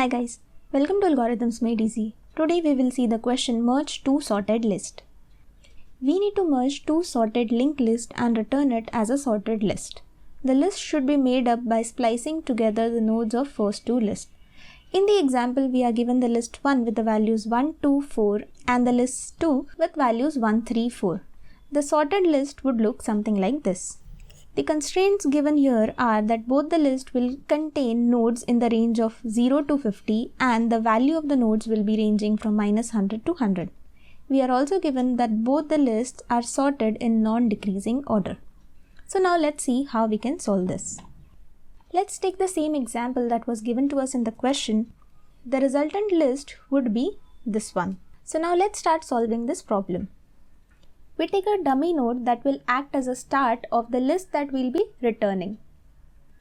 Hi guys, welcome to Algorithms Made Easy. Today we will see the question merge two sorted list. We need to merge two sorted linked list and return it as a sorted list. The list should be made up by splicing together the nodes of first two lists. In the example, we are given the list 1 with the values 1, 2, 4 and the list 2 with values 1, 3, 4. The sorted list would look something like this. The constraints given here are that both the list will contain nodes in the range of 0 to 50 and the value of the nodes will be ranging from -100 to 100. We are also given that both the lists are sorted in non-decreasing order. So now let's see how we can solve this. Let's take the same example that was given to us in the question. The resultant list would be this one. So now let's start solving this problem. We take a dummy node that will act as a start of the list that we'll be returning.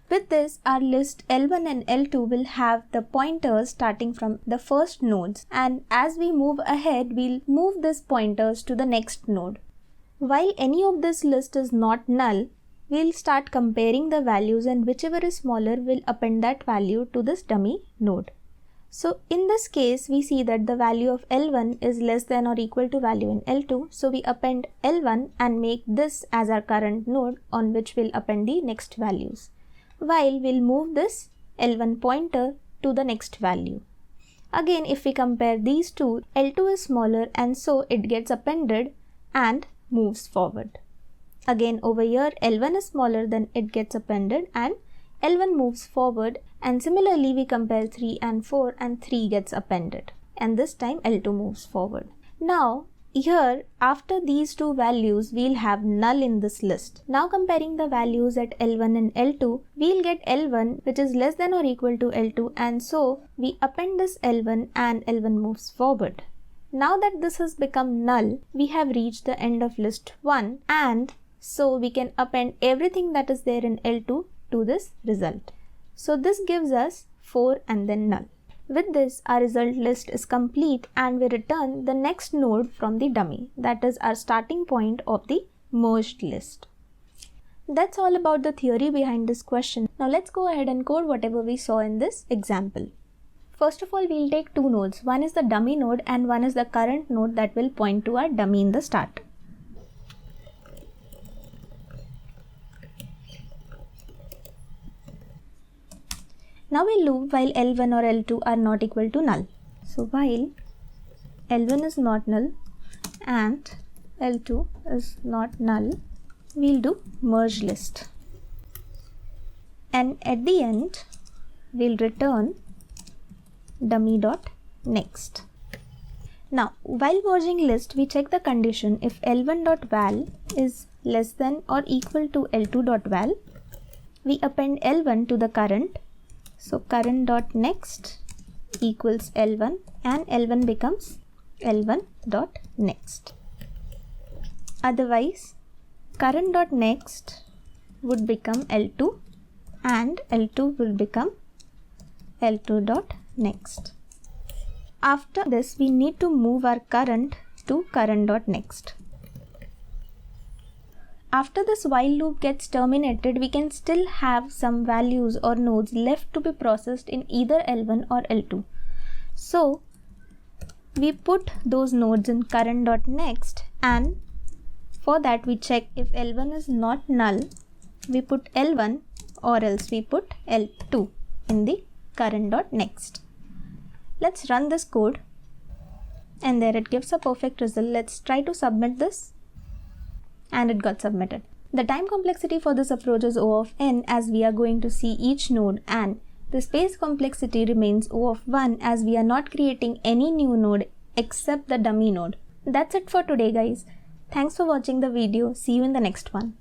With this, our list L1 and L2 will have the pointers starting from the first nodes, and as we move ahead, we'll move these pointers to the next node. While any of this list is not null, we'll start comparing the values and whichever is smaller will append that value to this dummy node. So in this case, we see that the value of L1 is less than or equal to value in L2. So we append L1 and make this as our current node on which we'll append the next values. While we'll move this L1 pointer to the next value. Again, if we compare these two, L2 is smaller and so it gets appended and moves forward. Again, over here, L1 is smaller, then it gets appended and L1 moves forward, and similarly we compare 3 and 4 and 3 gets appended, and this time L2 moves forward. Now here, after these two values, we'll have null in this list. Now comparing the values at L1 and L2, we'll get L1 which is less than or equal to L2, and so we append this L1 and L1 moves forward. Now that this has become null, we have reached the end of list 1, and so we can append everything that is there in L2 to this result. So this gives us 4 and then null. With this, our result list is complete and we return the next node from the dummy. That is our starting point of the merged list. That's all about the theory behind this question. Now let's go ahead and code whatever we saw in this example. First of all, we'll take two nodes. One is the dummy node and one is the current node that will point to our dummy in the start. Now we'll loop while L1 or L2 are not equal to null. So while L1 is not null and L2 is not null, we'll do merge list. And at the end, we'll return dummy.next. Now, while merging list, we check the condition if L1.val is less than or equal to L2.val. We append L1 to the current. So current.next equals L1 and L1 becomes L1.next. Otherwise, current.next would become L2 and L2 will become L2.next. After this, we need to move our current to current.next. After this while loop gets terminated, we can still have some values or nodes left to be processed in either L1 or L2. So we put those nodes in current.next, and for that we check if L1 is not null, we put L1, or else we put L2 in the current.next. Let's run this code, and there it gives a perfect result. Let's try to submit this. And it got submitted. The time complexity for this approach is O of n, as we are going to see each node, and the space complexity remains O of 1 as we are not creating any new node except the dummy node. That's it for today guys. Thanks for watching the video. See you in the next one.